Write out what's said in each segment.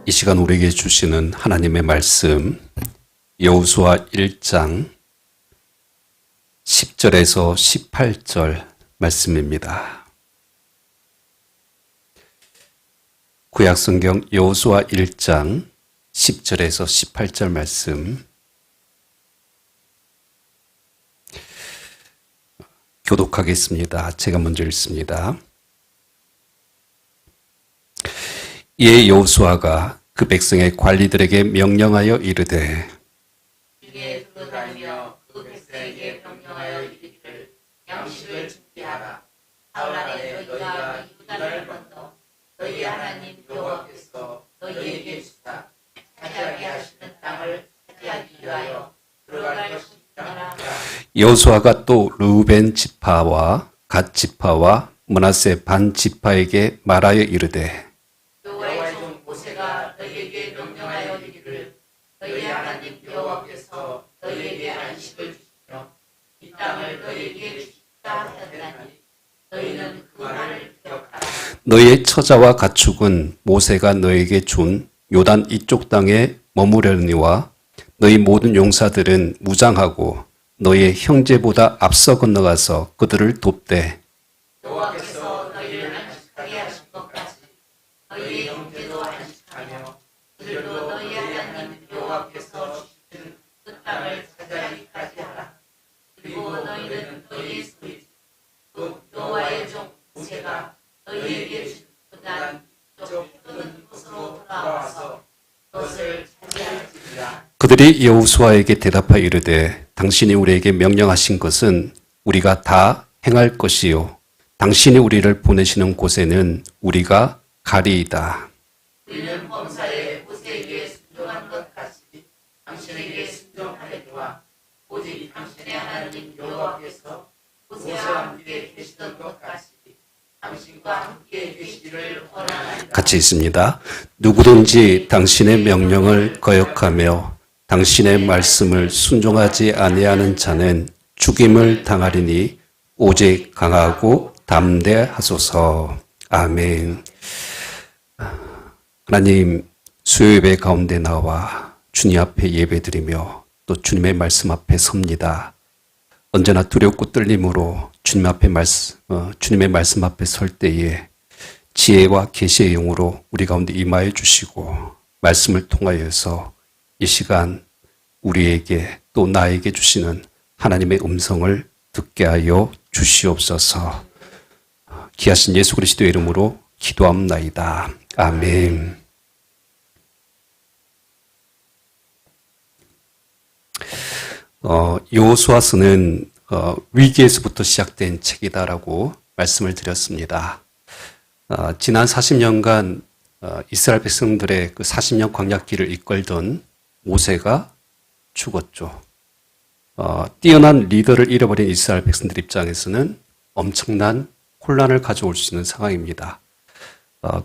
이 시간 우리에게 주시는 하나님의 말씀 여호수아 1장 10절에서 18절 말씀입니다. 구약성경 여호수아 1장 10절에서 18절 말씀 교독하겠습니다. 제가 먼저 읽습니다. 이에 여호수아가 그 백성의 관리들에게 명령하여 이르되 주에 두루다니며 그 백성에게 명령하여 이르기를 양식을 준비하라. 사흘 안에 너희가 요단을 건너 너희 하나님 여호와께서 너희에게 주사 차지하게 하시는 땅을 차지하기 위하여 들어갈 것이니라. 여호수아가 또 르우벤 지파와 갓 지파와 므낫세 반 지파에게 말하여 이르되 여호와의 종 모세가 너희에게 명령하여 이르기를 너희 하나님 여호와께서 너희에게 안식을 주시며 이 땅을 너희에게 주시다 하였나니 너희는 그 말을 기억하라. 너희의 처자와 가축은 모세가 너희에게 준 요단 이쪽 땅에 머무려니와 너희 모든 용사들은 무장하고 너희의 형제보다 앞서 건너가서 그들을 돕되 여호와께서 너희를 안식하게 하신 것까지 너희의 형제도 안식하며 그들도 너희 하나님 여호와께서 주신 그 땅을 차지하기까지 하라. 그리고 너희는 너희의 소유 곧 여호와의 종 모세가 너희에게 준 그단 쪽 큰 곳으로 돌아와서 그것을 차지할지니라. 그들이 여호수아에게 대답하여 이르되 당신이 우리에게 명령하신 것은 우리가 다 행할 것이요. 당신이 우리를 보내시는 곳에는 우리가 가리이다. 우리는 범사에 모세에게 순종한 것 같이 당신에게 순종하려니와 오직 당신의 하나님 여호와께서 모세와 함께 계시던 것 같이 당신과 함께 계시기를 원하나이다. 같이 있습니다. 누구든지 당신의 명령을 거역하며 당신의 말씀을 순종하지 아니하는 자는 죽임을 당하리니 오직 강하고 담대하소서. 아멘. 하나님, 수요 예배 가운데 나와 주님 앞에 예배드리며 또 주님의 말씀 앞에 섭니다. 언제나 두렵고 떨림으로 주님의 말씀 앞에 설 때에 지혜와 계시의 영으로 우리 가운데 임하여 주시고 말씀을 통하여서 이 시간 우리에게 또 나에게 주시는 하나님의 음성을 듣게 하여 주시옵소서. 귀하신 예수 그리스도의 이름으로 기도합나이다. 아멘. 여호수아서는 위기에서부터 시작된 책이다라고 말씀을 드렸습니다. 지난 40년간 이스라엘 백성들의 그 40년 광야길을 이끌던 모세가 죽었죠. 뛰어난 리더를 잃어버린 이스라엘 백성들 입장에서는 엄청난 혼란을 가져올 수 있는 상황입니다.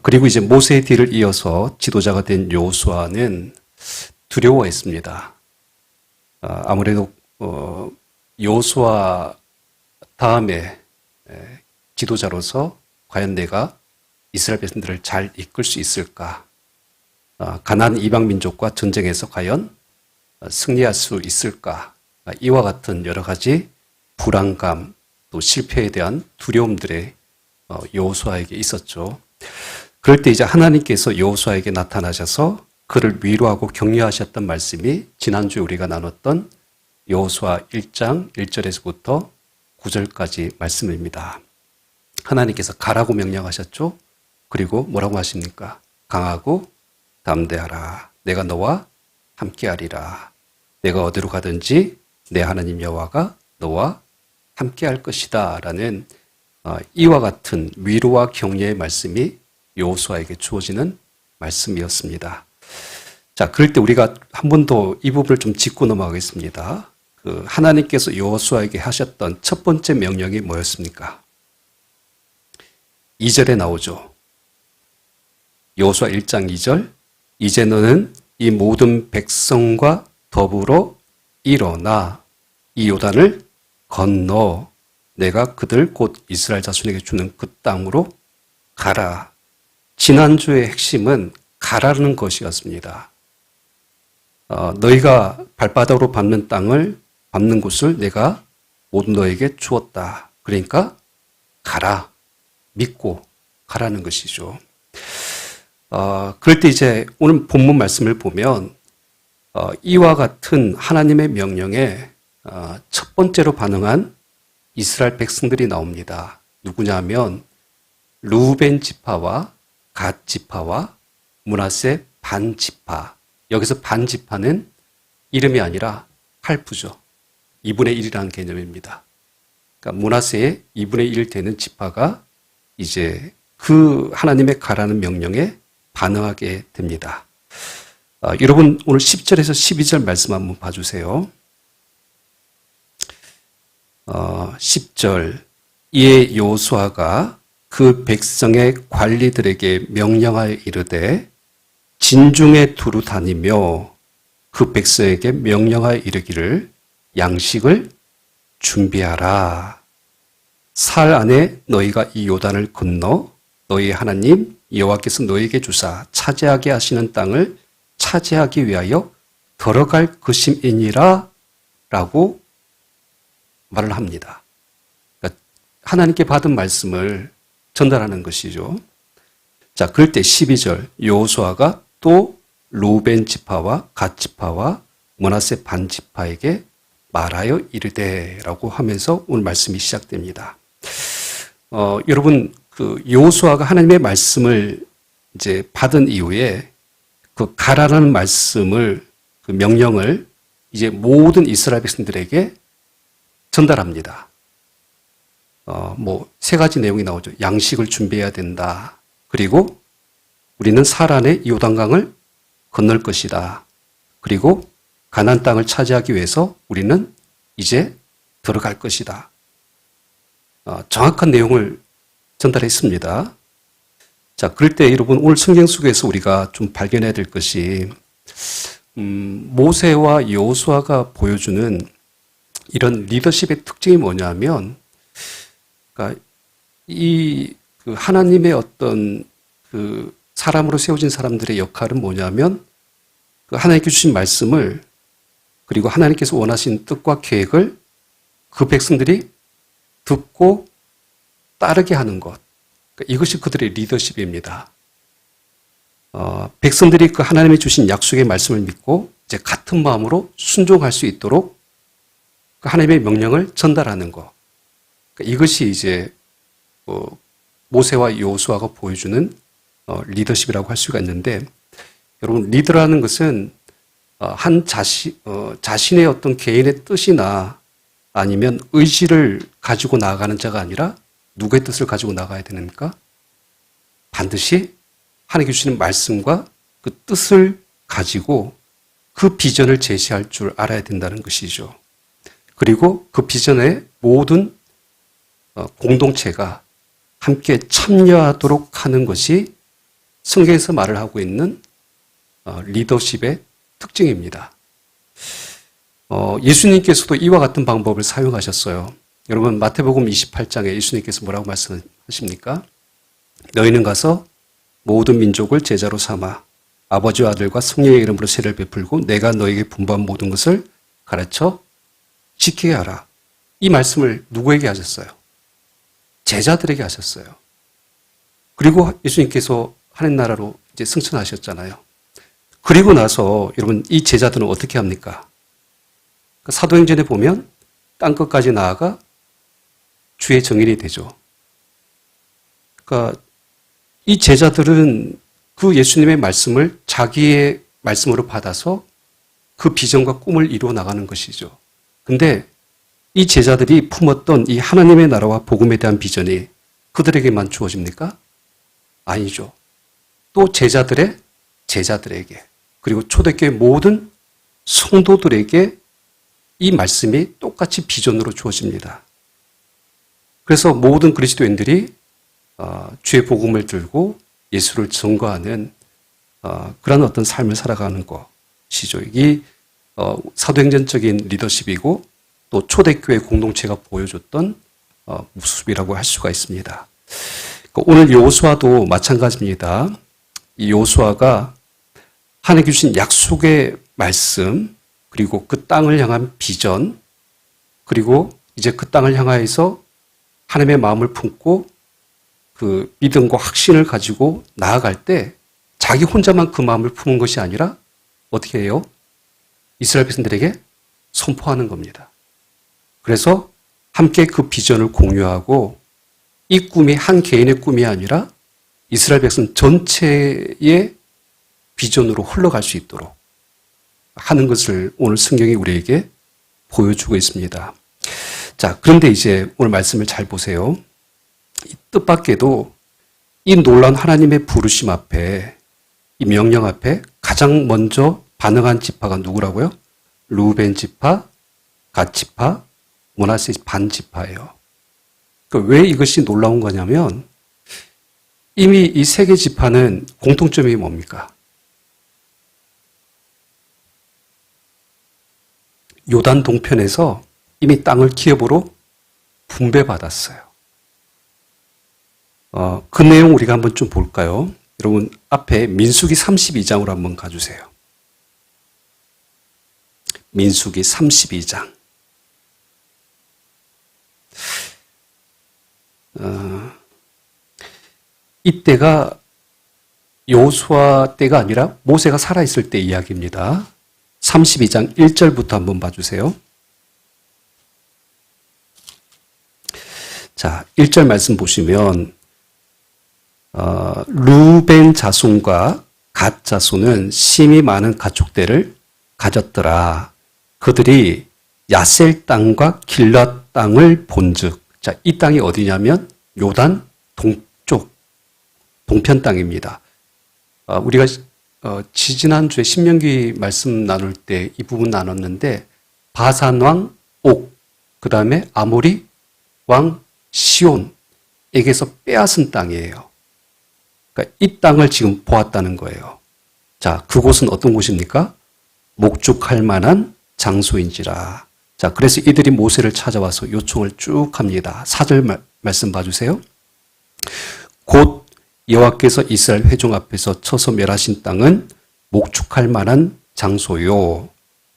그리고 이제 모세의 뒤를 이어서 지도자가 된 여호수아는 두려워했습니다. 아무래도 여호수아 다음에 지도자로서 과연 내가 이스라엘 백성들을 잘 이끌 수 있을까? 가나안 이방 민족과 전쟁에서 과연 승리할 수 있을까? 이와 같은 여러 가지 불안감 또 실패에 대한 두려움들에 여호수아에게 있었죠. 그럴 때 이제 하나님께서 여호수아에게 나타나셔서 그를 위로하고 격려하셨던 말씀이 지난주에 우리가 나눴던 여호수아 1장 1절에서부터 9절까지 말씀입니다. 하나님께서 가라고 명령하셨죠. 그리고 뭐라고 하십니까? 강하고 담대하라. 내가 너와 함께하리라. 내가 어디로 가든지 내 하나님 여호와가 너와 함께할 것이다. 라는 이와 같은 위로와 격려의 말씀이 여호수아에게 주어지는 말씀이었습니다. 자, 그럴 때 우리가 한 번 더 이 부분을 좀 짚고 넘어가겠습니다. 하나님께서 여호수아에게 하셨던 첫 번째 명령이 뭐였습니까? 2절에 나오죠. 여호수아 1장 2절. 이제 너는 이 모든 백성과 더불어 일어나 이 요단을 건너 내가 그들 곧 이스라엘 자손에게 주는 그 땅으로 가라. 지난주의 핵심은 가라는 것이었습니다. 너희가 발바닥으로 밟는 땅을 밟는 곳을 내가 모두 너에게 주었다. 그러니까 가라. 믿고 가라는 것이죠. 그럴 때 이제 오늘 본문 말씀을 보면 이와 같은 하나님의 명령에 첫 번째로 반응한 이스라엘 백성들이 나옵니다. 누구냐면 루벤 지파와 갓 지파와 므낫세 반 지파. 여기서 반 지파는 이름이 아니라 할프죠. 2분의 1이라는 개념입니다. 그러니까 므낫세의 2분의 1 되는 지파가 이제 그 하나님의 가라는 명령에 반응하게 됩니다. 여러분 오늘 10절에서 12절 말씀 한번 봐주세요. 10절. 이에 여호수아가 그 백성의 관리들에게 명령하여 이르되 진중에 두루 다니며 그 백성에게 명령하여 이르기를 양식을 준비하라. 사흘 안에 너희가 이 요단을 건너 너희 하나님 여호와께서 너희에게 주사 차지하게 하시는 땅을 차지하기 위하여 걸어갈 것임이니라 라고 말을 합니다. 그러니까 하나님께 받은 말씀을 전달하는 것이죠. 자, 그럴 때 12절 여호수아가 또 루벤 지파와 갓 지파와 므낫세 반 지파에게 말하여 이르되라고 하면서 오늘 말씀이 시작됩니다. 여러분 그 여호수아가 하나님의 말씀을 이제 받은 이후에 그 가라라는 말씀을 그 명령을 이제 모든 이스라엘 백성들에게 전달합니다. 세 가지 내용이 나오죠. 양식을 준비해야 된다. 그리고 우리는 사란의 요단강을 건널 것이다. 그리고 가나안 땅을 차지하기 위해서 우리는 이제 들어갈 것이다. 정확한 내용을 전달했습니다. 자, 그럴 때 여러분 오늘 성경 속에서 우리가 좀 발견해야 될 것이 모세와 여호수아가 보여주는 이런 리더십의 특징이 뭐냐면, 그러니까 그 하나님의 어떤 그 사람으로 세워진 사람들의 역할은 뭐냐면, 그 하나님께 주신 말씀을 그리고 하나님께서 원하신 뜻과 계획을 그 백성들이 듣고 따르게 하는 것. 그러니까 이것이 그들의 리더십입니다. 백성들이 그 하나님이 주신 약속의 말씀을 믿고 이제 같은 마음으로 순종할 수 있도록 그 하나님의 명령을 전달하는 것. 그러니까 이것이 이제 모세와 여호수아가 보여주는 리더십이라고 할 수가 있는데, 여러분 리더라는 것은 자신의 어떤 개인의 뜻이나 아니면 의지를 가지고 나아가는 자가 아니라 누구의 뜻을 가지고 나가야 되는가? 반드시 하나님께 주시는 말씀과 그 뜻을 가지고 그 비전을 제시할 줄 알아야 된다는 것이죠. 그리고 그 비전에 모든 공동체가 함께 참여하도록 하는 것이 성경에서 말을 하고 있는 리더십의 특징입니다. 예수님께서도 이와 같은 방법을 사용하셨어요. 여러분 마태복음 28장에 예수님께서 뭐라고 말씀하십니까? 너희는 가서 모든 민족을 제자로 삼아 아버지와 아들과 성령의 이름으로 세례를 베풀고 내가 너에게 분부한 모든 것을 가르쳐 지키게 하라. 이 말씀을 누구에게 하셨어요? 제자들에게 하셨어요. 그리고 예수님께서 하나님 나라로 이제 승천하셨잖아요. 그리고 나서 여러분 이 제자들은 어떻게 합니까? 사도행전에 보면 땅끝까지 나아가 주의 정인이 되죠. 그러니까 이 제자들은 그 예수님의 말씀을 자기의 말씀으로 받아서 그 비전과 꿈을 이루어 나가는 것이죠. 근데 이 제자들이 품었던 이 하나님의 나라와 복음에 대한 비전이 그들에게만 주어집니까? 아니죠. 또 제자들에게 그리고 초대교회 모든 성도들에게 이 말씀이 똑같이 비전으로 주어집니다. 그래서 모든 그리스도인들이 주의 복음을 들고 예수를 증거하는 그런 어떤 삶을 살아가는 것이죠. 이게 사도행전적인 리더십이고 또 초대교회 공동체가 보여줬던 모습이라고 할 수가 있습니다. 오늘 여호수아도 마찬가지입니다. 이 여호수아가 하나님께 주신 약속의 말씀, 그리고 그 땅을 향한 비전, 그리고 이제 그 땅을 향하여서 하나님의 마음을 품고 그 믿음과 확신을 가지고 나아갈 때 자기 혼자만 그 마음을 품은 것이 아니라 어떻게 해요? 이스라엘 백성들에게 선포하는 겁니다. 그래서 함께 그 비전을 공유하고 이 꿈이 한 개인의 꿈이 아니라 이스라엘 백성 전체의 비전으로 흘러갈 수 있도록 하는 것을 오늘 성경이 우리에게 보여주고 있습니다. 자, 그런데 이제 오늘 말씀을 잘 보세요. 이 뜻밖에도 이 놀라운 하나님의 부르심 앞에, 이 명령 앞에 가장 먼저 반응한 지파가 누구라고요? 루벤 지파, 갓 지파, 므낫세 반 지파예요. 그러니까 왜 이것이 놀라운 거냐면 이미 이 세 개 지파는 공통점이 뭡니까? 요단 동편에서 이미 땅을 기업으로 분배받았어요. 그 내용 우리가 한번 좀 볼까요? 여러분 앞에 민수기 32장으로 한번 가주세요. 민수기 32장. 이때가 여호수아 때가 아니라 모세가 살아있을 때 이야기입니다. 32장 1절부터 한번 봐주세요. 자, 1절 말씀 보시면 루벤 자손과 갓 자손은 심히 많은 가축대를 가졌더라. 그들이 야셀 땅과 길랏 땅을 본즉, 자, 이 땅이 어디냐면 요단 동쪽 동편 땅입니다. 우리가 지지난주에 신명기 말씀 나눌 때 이 부분 나눴는데 바산 왕 옥, 그 다음에 아모리 왕 시온에게서 빼앗은 땅이에요. 그러니까 이 땅을 지금 보았다는 거예요. 자, 그곳은 어떤 곳입니까? 목축할 만한 장소인지라. 자, 그래서 이들이 모세를 찾아와서 요청을 쭉 합니다. 4절 말씀 봐주세요. 곧 여호와께서 이스라엘 회중 앞에서 쳐서 멸하신 땅은 목축할 만한 장소요.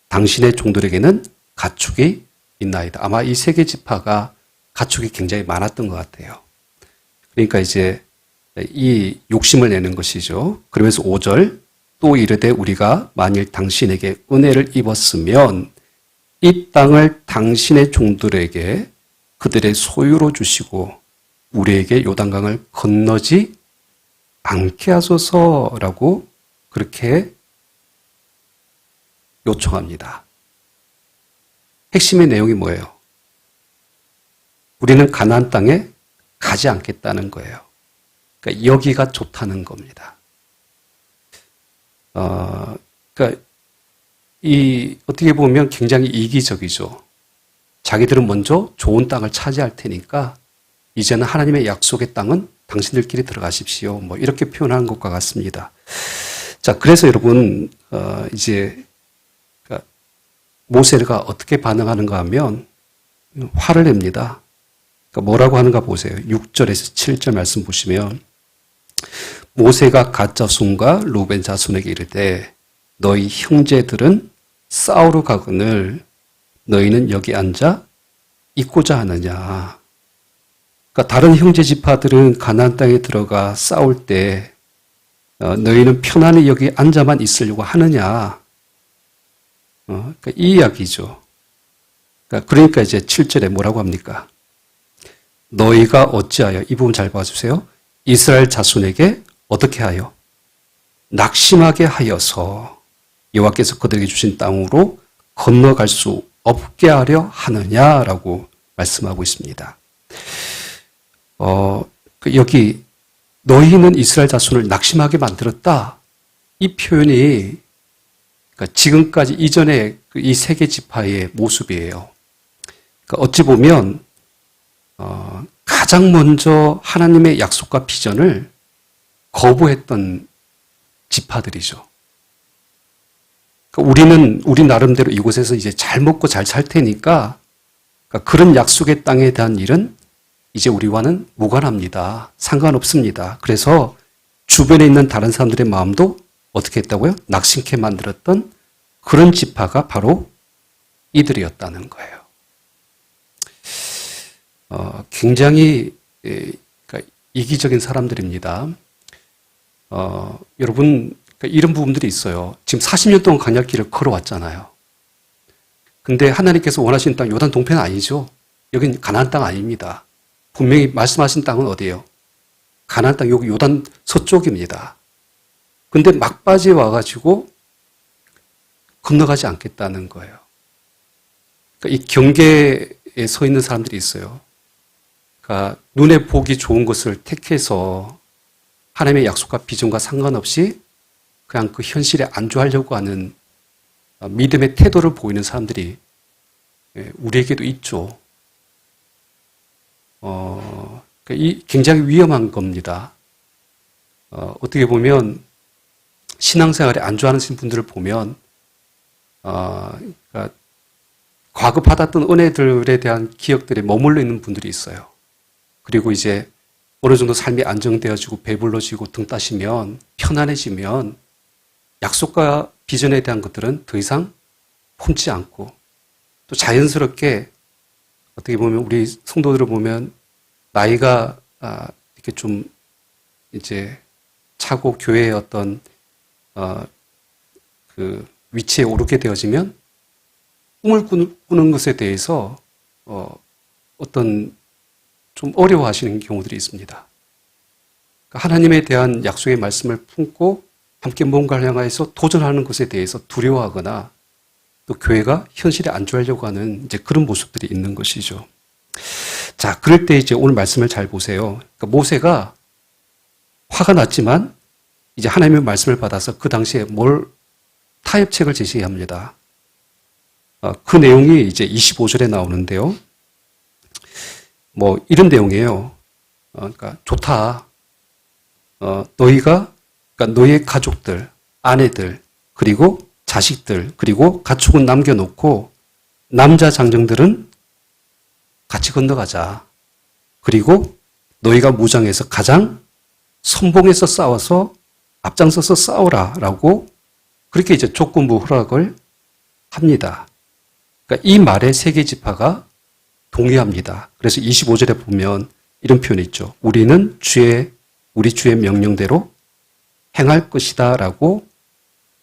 당신의 종들에게는 가축이 있나이다. 아마 이 세 개 지파가 가축이 굉장히 많았던 것 같아요. 그러니까 이제 이 욕심을 내는 것이죠. 그러면서 5절 또 이르되 우리가 만일 당신에게 은혜를 입었으면 이 땅을 당신의 종들에게 그들의 소유로 주시고 우리에게 요단강을 건너지 않게 하소서라고 그렇게 요청합니다. 핵심의 내용이 뭐예요? 우리는 가나안 땅에 가지 않겠다는 거예요. 그러니까 여기가 좋다는 겁니다. 그러니까 어떻게 보면 굉장히 이기적이죠. 자기들은 먼저 좋은 땅을 차지할 테니까 이제는 하나님의 약속의 땅은 당신들끼리 들어가십시오. 뭐 이렇게 표현하는 것과 같습니다. 자, 그래서 여러분 이제 모세가 어떻게 반응하는가 하면 화를 냅니다. 그러니까 뭐라고 하는가 보세요. 6절에서 7절 말씀 보시면 모세가 갓 자손과 루벤 자손에게 이르되 너희 형제들은 싸우러 가거늘 너희는 여기 앉아 있고자 하느냐. 그러니까 다른 형제 지파들은 가나안 땅에 들어가 싸울 때 너희는 편안히 여기 앉아만 있으려고 하느냐. 그러니까 이 이야기죠. 그러니까 이제 7절에 뭐라고 합니까? 너희가 어찌하여, 이 부분 잘 봐주세요. 이스라엘 자손에게 어떻게 하여? 낙심하게 하여서 여호와께서 그들에게 주신 땅으로 건너갈 수 없게 하려 하느냐라고 말씀하고 있습니다. 여기 너희는 이스라엘 자손을 낙심하게 만들었다. 이 표현이 그러니까 지금까지 이전에 이 세계 지파의 모습이에요. 그러니까 어찌 보면 가장 먼저 하나님의 약속과 비전을 거부했던 지파들이죠. 그러니까 우리 나름대로 이곳에서 이제 잘 먹고 잘 살 테니까 그러니까 그런 약속의 땅에 대한 일은 이제 우리와는 무관합니다. 상관없습니다. 그래서 주변에 있는 다른 사람들의 마음도 어떻게 했다고요? 낙심케 만들었던 그런 지파가 바로 이들이었다는 거예요. 굉장히 그러니까 이기적인 사람들입니다. 여러분 그러니까 이런 부분들이 있어요. 지금 40년 동안 광야길을 걸어왔잖아요. 근데 하나님께서 원하시는 땅 요단 동편 아니죠. 여긴 가나안 땅 아닙니다. 분명히 말씀하신 땅은 어디예요? 가나안 땅 여기 요단 서쪽입니다. 근데 막바지에 와가지고 건너가지 않겠다는 거예요. 그러니까 이 경계에 서 있는 사람들이 있어요. 그러니까 눈에 보기 좋은 것을 택해서 하나님의 약속과 비전과 상관없이 그냥 그 현실에 안주하려고 하는 믿음의 태도를 보이는 사람들이 우리에게도 있죠. 이 굉장히 위험한 겁니다. 어떻게 보면 신앙생활에 안주하는 분들을 보면 그러니까 과거 받았던 은혜들에 대한 기억들에 머물러 있는 분들이 있어요. 그리고 이제 어느 정도 삶이 안정되어지고 배불러지고 등 따시면 편안해지면 약속과 비전에 대한 것들은 더 이상 품지 않고 또 자연스럽게 어떻게 보면 우리 성도들을 보면 나이가 이렇게 좀 이제 차고 교회의 어떤 그 위치에 오르게 되어지면 꿈을 꾸는 것에 대해서 어떤 좀 어려워하시는 경우들이 있습니다. 하나님에 대한 약속의 말씀을 품고 함께 뭔가를 향해서 도전하는 것에 대해서 두려워하거나 또 교회가 현실에 안주하려고 하는 이제 그런 모습들이 있는 것이죠. 자, 그럴 때 이제 오늘 말씀을 잘 보세요. 그러니까 모세가 화가 났지만 이제 하나님의 말씀을 받아서 그 당시에 타협책을 제시합니다. 그 내용이 이제 25절에 나오는데요. 뭐 이런 내용이에요. 그러니까 좋다. 그러니까 너희의 가족들, 아내들, 그리고 자식들, 그리고 가축은 남겨놓고 남자 장정들은 같이 건너가자. 그리고 너희가 무장해서 가장 선봉에서 싸워서 앞장서서 싸우라라고 그렇게 이제 조건부 허락을 합니다. 그러니까 이 말에 세계 지파가 동의합니다. 그래서 25절에 보면 이런 표현이 있죠. 우리는 우리 주의 명령대로 행할 것이다라고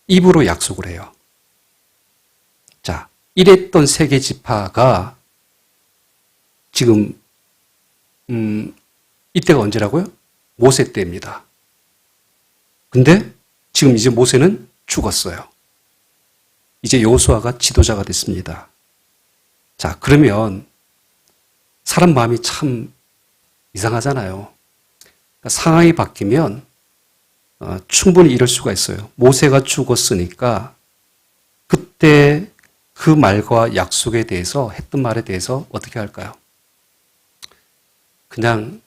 입으로 약속을 해요. 자, 이랬던 세계 지파가 지금 이때가 언제라고요? 모세 때입니다. 근데 지금 이제 모세는 죽었어요. 이제 여호수아가 지도자가 됐습니다. 자, 그러면 사람 마음이 참 이상하잖아요. 그러니까 상황이 바뀌면 충분히 이럴 수가 있어요. 모세가 죽었으니까 그때 그 말과 약속에 대해서 했던 말에 대해서 어떻게 할까요? 그냥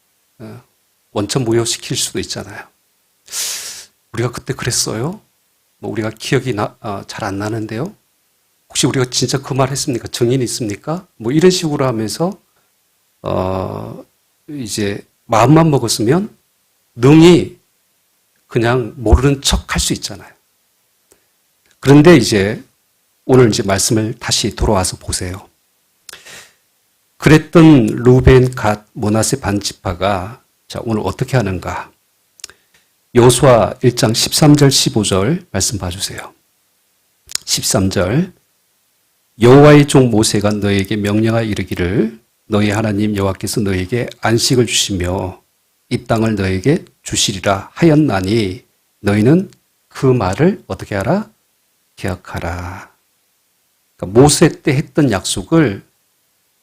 원천무효시킬 수도 있잖아요. 우리가 그때 그랬어요? 뭐 우리가 기억이 잘 안 나는데요. 혹시 우리가 진짜 그 말 했습니까? 정인이 있습니까? 뭐 이런 식으로 하면서 이제 마음만 먹었으면 능히 그냥 모르는 척 할 수 있잖아요. 그런데 이제 오늘 이제 말씀을 다시 돌아와서 보세요. 그랬던 루벤, 갓, 므낫세 반지파가 자, 오늘 어떻게 하는가? 여호수아 1장 13절 15절 말씀 봐주세요. 13절 여호와의 종 모세가 너에게 명령하여 이르기를 너희 하나님 여호와께서 너에게 안식을 주시며 이 땅을 너에게 주시리라 하였나니 너희는 그 말을 어떻게 하라? 기억하라. 그러니까 모세 때 했던 약속을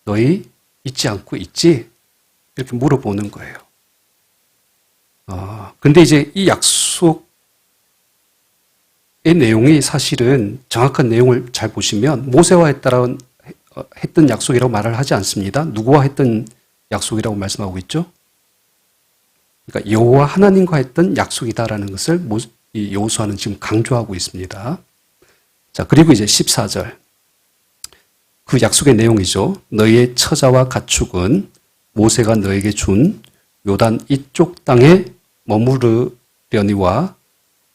너희 잊지 않고 있지? 이렇게 물어보는 거예요. 근데 이제 이 약속의 내용이 사실은 정확한 내용을 잘 보시면 모세와 했던 약속이라고 말을 하지 않습니다. 누구와 했던 약속이라고 말씀하고 있죠? 그러니까 여호와 하나님과 했던 약속이다라는 것을 이 여호수아는 지금 강조하고 있습니다. 자, 그리고 이제 14절. 그 약속의 내용이죠. 너희의 처자와 가축은 모세가 너에게 준 요단 이쪽 땅에 머무르려니와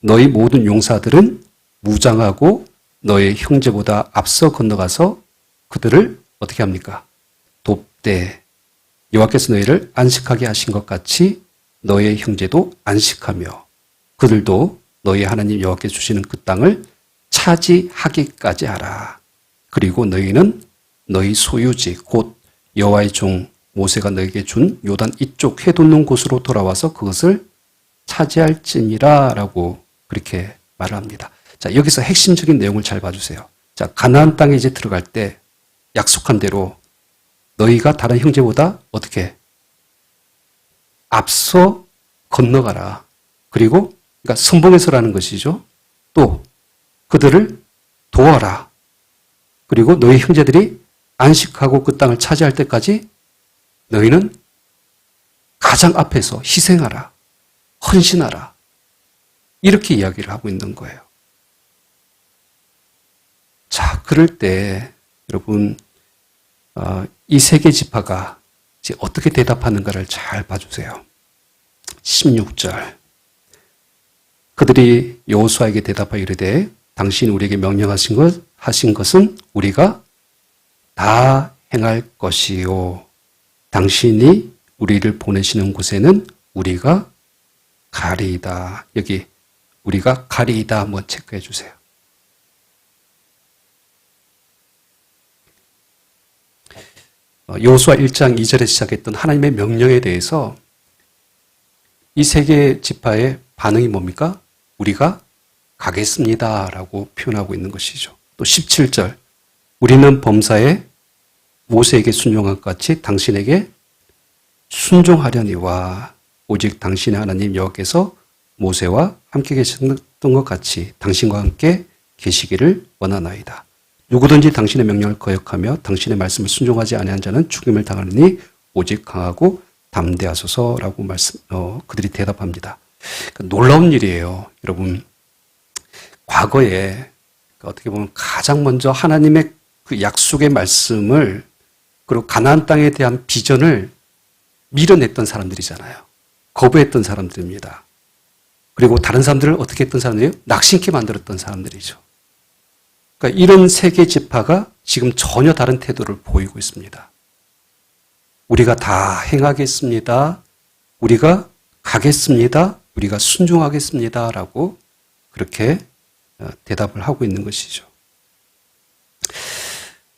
너희 모든 용사들은 무장하고 너의 형제보다 앞서 건너가서 그들을 어떻게 합니까? 돕되 여호와께서 너희를 안식하게 하신 것 같이 너의 형제도 안식하며 그들도 너희 하나님 여호와께서 주시는 그 땅을 차지하기까지 하라. 그리고 너희는 너희 소유지 곧 여호와의 종 모세가 너에게 준 요단 이쪽 해돋는 곳으로 돌아와서 그것을 차지할지니라 라고 그렇게 말을 합니다. 자, 여기서 핵심적인 내용을 잘 봐주세요. 자, 가나안 땅에 이제 들어갈 때 약속한 대로 너희가 다른 형제보다 어떻게 앞서 건너가라. 그리고 그러니까 선봉에서라는 것이죠. 또 그들을 도와라. 그리고 너희 형제들이 안식하고 그 땅을 차지할 때까지 너희는 가장 앞에서 희생하라. 헌신하라. 이렇게 이야기를 하고 있는 거예요. 자, 그럴 때 여러분 이 세계 지파가 이제 어떻게 대답하는가를 잘 봐주세요. 16절 그들이 여호수아에게 대답하여 이르되 당신이 우리에게 명령하신 것은 우리가 다 행할 것이요 당신이 우리를 보내시는 곳에는 우리가 가리이다. 여기 우리가 가리이다 한번 체크해 주세요. 여호수아 1장 2절에 시작했던 하나님의 명령에 대해서 이 세 개 지파의 반응이 뭡니까? 우리가 가겠습니다라고 표현하고 있는 것이죠. 또 17절 우리는 범사에 모세에게 순종한 것 같이 당신에게 순종하려니와 오직 당신의 하나님 여호와께서 모세와 함께 계셨던 것 같이 당신과 함께 계시기를 원하나이다. 누구든지 당신의 명령을 거역하며 당신의 말씀을 순종하지 아니한 자는 죽임을 당하느니 오직 강하고 담대하소서라고 그들이 대답합니다. 놀라운 일이에요. 여러분, 과거에 어떻게 보면 가장 먼저 하나님의 그 약속의 말씀을 그리고 가나안 땅에 대한 비전을 밀어냈던 사람들이잖아요. 거부했던 사람들입니다. 그리고 다른 사람들을 어떻게 했던 사람들이에요? 낙심케 만들었던 사람들이죠. 그러니까 이런 세계 지파가 지금 전혀 다른 태도를 보이고 있습니다. 우리가 다 행하겠습니다. 우리가 가겠습니다. 우리가 순종하겠습니다. 라고 그렇게 대답을 하고 있는 것이죠.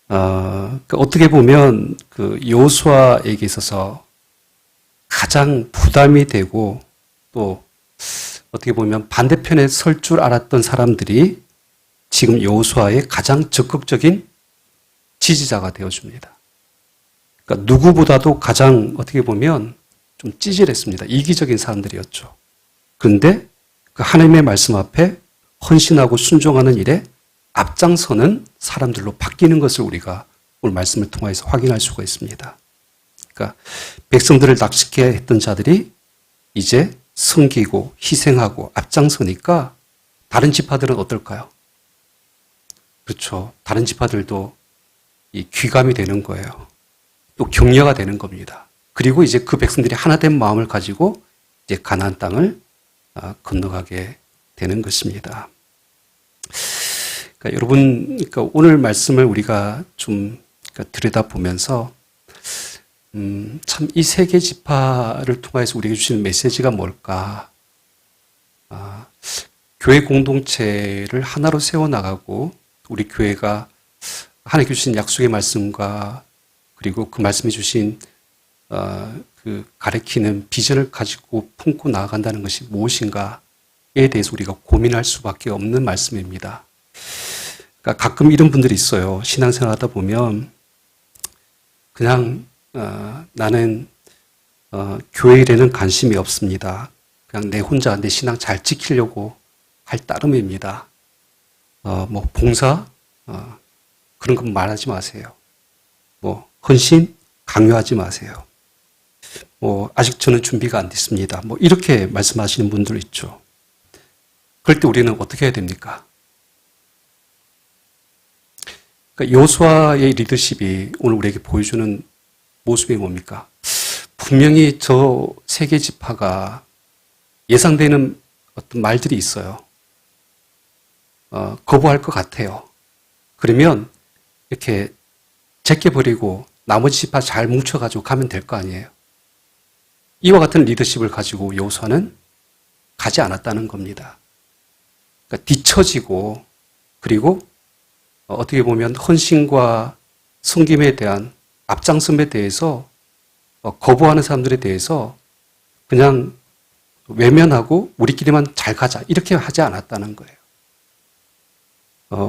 그러니까 어떻게 보면 그 여호수아에게 있어서 가장 부담이 되고 또 어떻게 보면 반대편에 설 줄 알았던 사람들이 지금 여호수아의 가장 적극적인 지지자가 되어줍니다. 그러니까 누구보다도 가장 어떻게 보면 좀 찌질했습니다. 이기적인 사람들이었죠. 그런데 그 하나님의 말씀 앞에 헌신하고 순종하는 일에 앞장서는 사람들로 바뀌는 것을 우리가 오늘 말씀을 통해서 확인할 수가 있습니다. 그러니까 백성들을 납치케 했던 자들이 이제 섬기고 희생하고 앞장서니까 다른 지파들은 어떨까요? 그렇죠. 다른 지파들도 이 귀감이 되는 거예요. 또 격려가 되는 겁니다. 그리고 이제 그 백성들이 하나된 마음을 가지고 이제 가나안 땅을 건너가게 되는 것입니다. 그러니까 여러분, 그러니까 오늘 말씀을 우리가 좀 들여다보면서 참 이 세계 지파를 통해서 우리에게 주시는 메시지가 뭘까? 교회 공동체를 하나로 세워나가고 우리 교회가 하나님께 주신 약속의 말씀과 그리고 그 말씀해 주신 그 가리키는 비전을 가지고 품고 나아간다는 것이 무엇인가에 대해서 우리가 고민할 수밖에 없는 말씀입니다. 그러니까 가끔 이런 분들이 있어요. 신앙생활 하다 보면 그냥 나는 교회 일에는 관심이 없습니다. 그냥 내 혼자 내 신앙 잘 지키려고 할 따름입니다. 뭐 봉사 그런 건 말하지 마세요. 뭐 헌신 강요하지 마세요. 뭐 아직 저는 준비가 안 됐습니다. 뭐 이렇게 말씀하시는 분들 있죠. 그럴 때 우리는 어떻게 해야 됩니까? 그러니까 여호수아의 리더십이 오늘 우리에게 보여주는 모습이 뭡니까? 분명히 저 세계 지파가 예상되는 어떤 말들이 있어요. 거부할 것 같아요. 그러면 이렇게 제껴버리고 나머지 지파 잘 뭉쳐가지고 가면 될 거 아니에요. 이와 같은 리더십을 가지고 여호수아는 가지 않았다는 겁니다. 그러니까 뒤처지고 그리고 어떻게 보면 헌신과 섬김에 대한 앞장섬에 대해서 거부하는 사람들에 대해서 그냥 외면하고 우리끼리만 잘 가자 이렇게 하지 않았다는 거예요.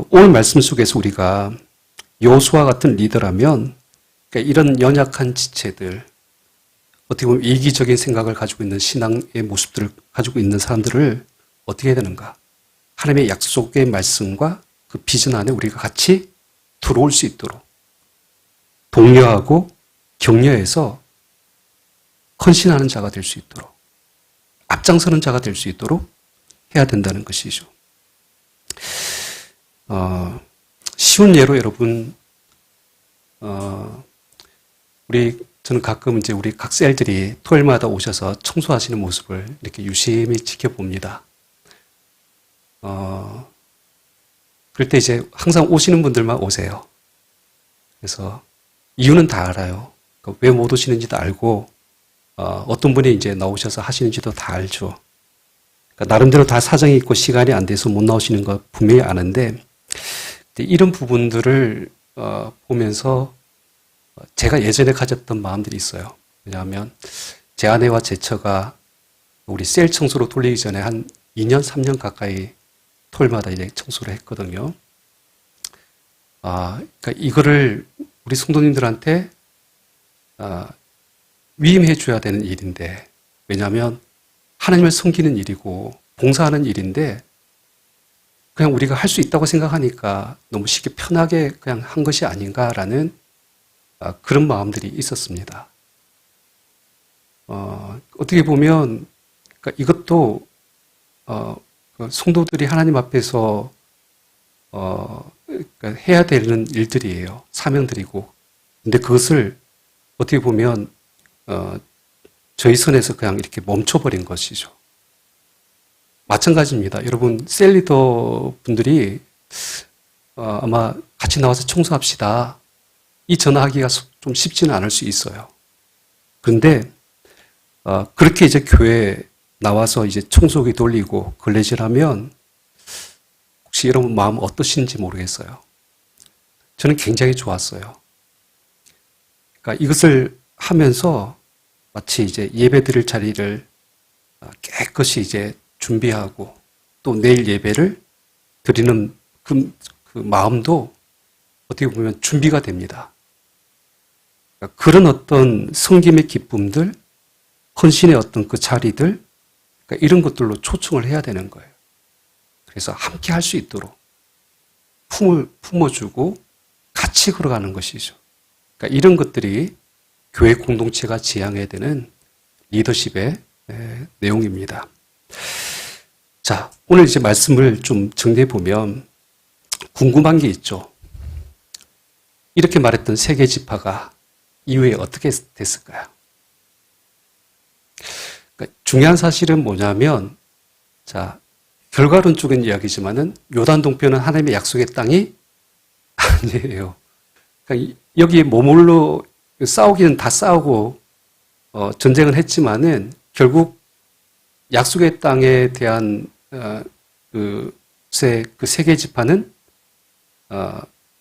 오늘 말씀 속에서 우리가 여호수아 같은 리더라면 그러니까 이런 연약한 지체들 어떻게 보면 이기적인 생각을 가지고 있는 신앙의 모습들을 가지고 있는 사람들을 어떻게 해야 되는가? 하나님의 약속의 말씀과 그 비전 안에 우리가 같이 들어올 수 있도록 독려하고 격려해서 헌신하는 자가 될 수 있도록 앞장서는 자가 될 수 있도록 해야 된다는 것이죠. 쉬운 예로 여러분, 저는 가끔 이제 우리 각 셀들이 토요일마다 오셔서 청소하시는 모습을 이렇게 유심히 지켜봅니다. 그럴 때 이제 항상 오시는 분들만 오세요. 그래서 이유는 다 알아요. 그러니까 왜 못 오시는지도 알고, 어떤 분이 이제 나오셔서 하시는지도 다 알죠. 그러니까 나름대로 다 사정이 있고 시간이 안 돼서 못 나오시는 거 분명히 아는데, 이런 부분들을 보면서 제가 예전에 가졌던 마음들이 있어요. 왜냐하면 제 아내와 제 처가 우리 셀 청소로 돌리기 전에 한 2년, 3년 가까이 토요일마다 이제 청소를 했거든요. 그러니까 이거를 우리 성도님들한테 위임해 줘야 되는 일인데, 왜냐하면 하나님을 섬기는 일이고 봉사하는 일인데 그냥 우리가 할 수 있다고 생각하니까 너무 쉽게 편하게 그냥 한 것이 아닌가라는 그런 마음들이 있었습니다. 어떻게 보면 그러니까 이것도 그 성도들이 하나님 앞에서 그러니까 해야 되는 일들이에요. 사명들이고. 근데 그것을 어떻게 보면 저희 선에서 그냥 이렇게 멈춰버린 것이죠. 마찬가지입니다. 여러분 셀리더 분들이 아마 같이 나와서 청소합시다. 이 전화하기가 좀 쉽지는 않을 수 있어요. 그런데 그렇게 이제 교회에 나와서 이제 청소기 돌리고 걸레질하면 혹시 여러분 마음 어떠신지 모르겠어요. 저는 굉장히 좋았어요. 그러니까 이것을 하면서 마치 이제 예배 드릴 자리를 깨끗이 이제 준비하고 또 내일 예배를 드리는 그 마음도 어떻게 보면 준비가 됩니다. 그러니까 그런 어떤 섬김의 기쁨들, 헌신의 어떤 그 자리들, 그러니까 이런 것들로 초청을 해야 되는 거예요. 그래서 함께 할 수 있도록 품을 품어주고 같이 걸어가는 것이죠. 그러니까 이런 것들이 교회 공동체가 지향해야 되는 리더십의 내용입니다. 자, 오늘 이제 말씀을 좀 정리해 보면 궁금한 게 있죠. 이렇게 말했던 세계 지파가 이후에 어떻게 됐을까요? 그러니까 중요한 사실은 뭐냐면, 자, 결과론적인 이야기지만은 요단 동편은 하나님의 약속의 땅이 아니에요. 그러니까 여기에 머물러 싸우기는 다 싸우고 전쟁은 했지만은 결국 약속의 땅에 대한 그 세계 지파는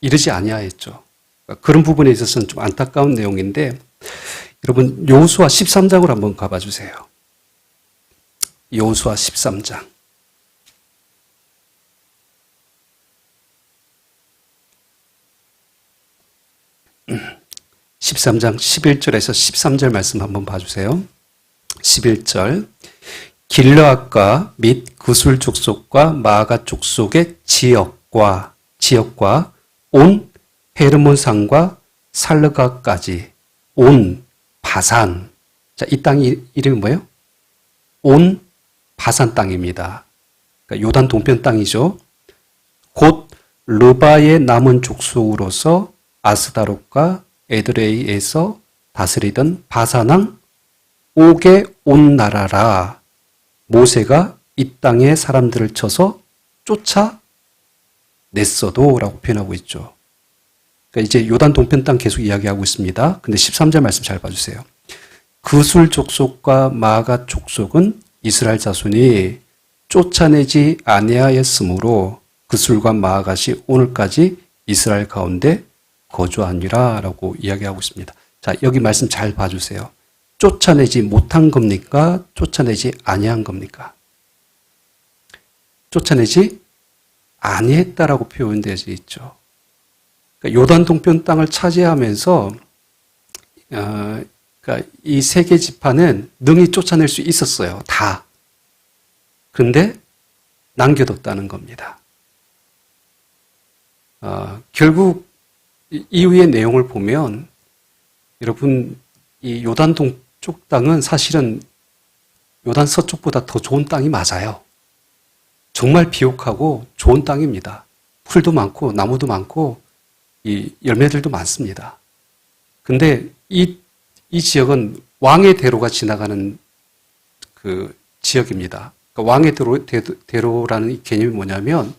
이르지 아니하였죠. 그러니까 그런 부분에 있어서는 좀 안타까운 내용인데, 여러분 여호수아 13장으로 한번 가봐 주세요. 여호수아 13장. 13장 11절에서 13절 말씀 한번 봐주세요. 11절. 길르앗과 및 그술 족속과 마가 족속의 지역과 온 헤르몬 산과 살르가까지 온 바산. 자, 이 땅 이름이 뭐예요? 온 바산 땅입니다. 그러니까 요단 동편 땅이죠. 곧 르바의 남은 족속으로서 아스다롯과 에드레이에서 다스리던 바산왕 옥의 온 나라라. 모세가 이 땅의 사람들을 쳐서 쫓아냈어도 라고 표현하고 있죠. 그러니까 이제 요단 동편 땅 계속 이야기하고 있습니다. 근데 13절 말씀 잘 봐주세요. 그술 족속과 마가 족속은 이스라엘 자손이 쫓아내지 아니하였으므로 그술과 마아갓이 오늘까지 이스라엘 가운데 거주하니라 라고 이야기하고 있습니다. 자, 여기 말씀 잘 봐주세요. 쫓아내지 못한 겁니까? 쫓아내지 아니한 겁니까? 쫓아내지 아니했다라고 표현되어 있죠. 그러니까 요단 동편 땅을 차지하면서 그러니까 이 세계 지파는 능히 쫓아낼 수 있었어요. 다. 그런데 남겨뒀다는 겁니다. 결국 이후의 내용을 보면 여러분 이 요단 동쪽 땅은 사실은 요단 서쪽보다 더 좋은 땅이 맞아요. 정말 비옥하고 좋은 땅입니다. 풀도 많고 나무도 많고 이 열매들도 많습니다. 근데 이 지역은 왕의 대로가 지나가는 그 지역입니다. 그러니까 왕의 대로라는 이 개념이 뭐냐면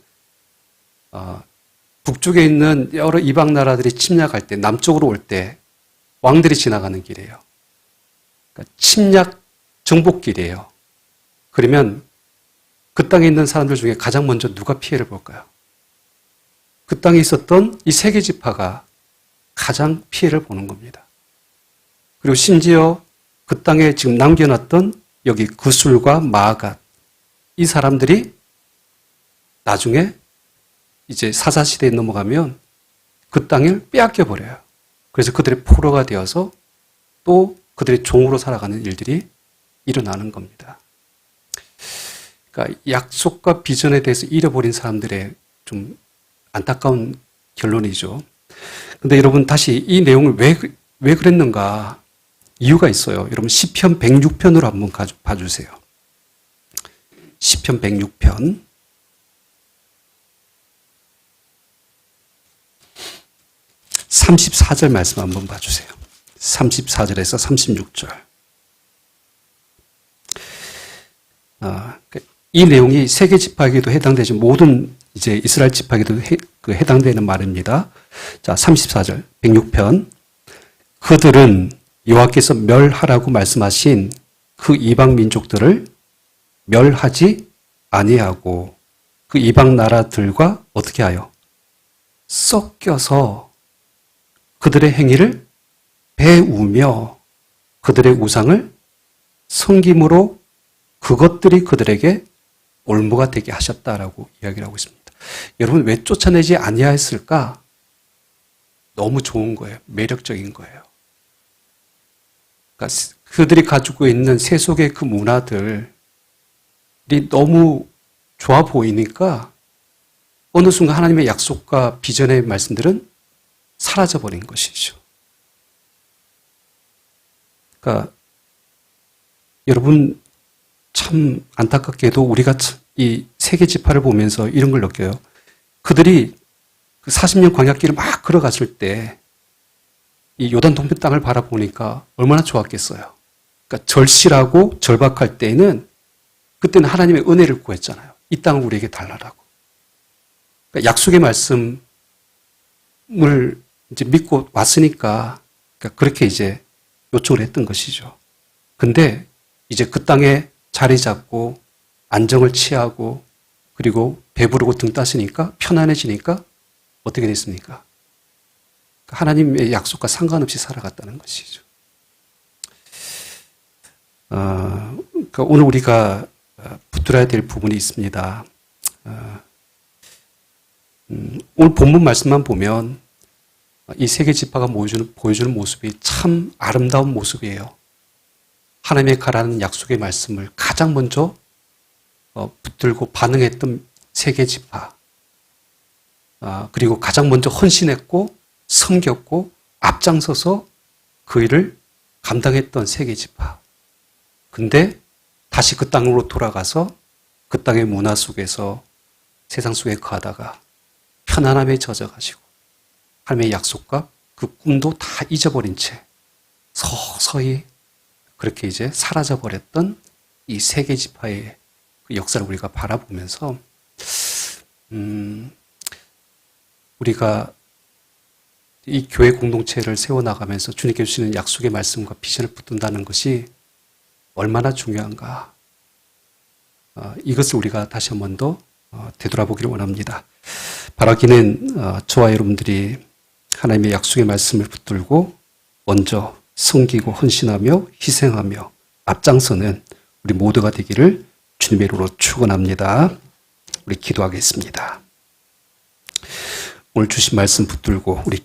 북쪽에 있는 여러 이방 나라들이 침략할 때 남쪽으로 올 때 왕들이 지나가는 길이에요. 그러니까 침략 정복길이에요. 그러면 그 땅에 있는 사람들 중에 가장 먼저 누가 피해를 볼까요? 그 땅에 있었던 이 세계 지파가 가장 피해를 보는 겁니다. 그리고 심지어 그 땅에 지금 남겨놨던 여기 그술과 마아갓 이 사람들이 나중에 이제 사사시대에 넘어가면 그 땅을 빼앗겨 버려요. 그래서 그들의 포로가 되어서 또 그들의 종으로 살아가는 일들이 일어나는 겁니다. 그러니까 약속과 비전에 대해서 잃어버린 사람들의 좀 안타까운 결론이죠. 근데 여러분 다시 이 내용을 왜 그랬는가? 이유가 있어요. 여러분 시편 106편으로 한번 봐주세요. 시편 106편. 34절 말씀 한번 봐주세요. 34절에서 36절. 이 내용이 세계 지파에게도 해당되지 모든 이제 이스라엘 지파에게도 해당되는 말입니다. 자, 34절 106편. 그들은 여호와께서 멸하라고 말씀하신 그 이방 민족들을 멸하지 아니하고 그 이방 나라들과 어떻게 하여 섞여서 그들의 행위를 배우며 그들의 우상을 섬김으로 그것들이 그들에게 올무가 되게 하셨다라고 이야기를 하고 있습니다. 여러분 왜 쫓아내지 아니하였을까? 너무 좋은 거예요. 매력적인 거예요. 그러니까 그들이 가지고 있는 세속의 그 문화들이 너무 좋아 보이니까 어느 순간 하나님의 약속과 비전의 말씀들은 사라져버린 것이죠. 그러니까 여러분 참 안타깝게도 우리가 이 세계 지파를 보면서 이런 걸 느껴요. 그들이 그 40년 광야길을 막 걸어갔을 때 이 요단 동편 땅을 바라보니까 얼마나 좋았겠어요. 그러니까 절실하고 절박할 때에는 그때는 하나님의 은혜를 구했잖아요. 이 땅을 우리에게 달라라고. 그러니까 약속의 말씀을 이제 믿고 왔으니까 그러니까 그렇게 이제 요청을 했던 것이죠. 근데 이제 그 땅에 자리 잡고 안정을 취하고 그리고 배부르고 등 따시니까 편안해지니까 어떻게 됐습니까? 하나님의 약속과 상관없이 살아갔다는 것이죠. 그러니까 오늘 우리가 붙들어야 될 부분이 있습니다. 오늘 본문 말씀만 보면 이 세계 지파가 보여주는 모습이 참 아름다운 모습이에요. 하나님의 가라는 약속의 말씀을 가장 먼저 붙들고 반응했던 세계 지파. 그리고 가장 먼저 헌신했고 섬겼고 앞장서서 그 일을 감당했던 세계 지파. 근데 다시 그 땅으로 돌아가서 그 땅의 문화 속에서 세상 속에 거하다가 편안함에 젖어가시고 하나님의 약속과 그 꿈도 다 잊어버린 채 서서히 그렇게 이제 사라져버렸던 이 세계 지파의 그 역사를 우리가 바라보면서 우리가 이 교회 공동체를 세워나가면서 주님께 주시는 약속의 말씀과 비전을 붙든다는 것이 얼마나 중요한가. 이것을 우리가 다시 한 번 더 되돌아보기를 원합니다. 바라기는 저와 여러분들이 하나님의 약속의 말씀을 붙들고 먼저 섬기고 헌신하며 희생하며 앞장서는 우리 모두가 되기를 주님의 이름으로 축원합니다. 우리 기도하겠습니다. 오늘 주신 말씀 붙들고 우리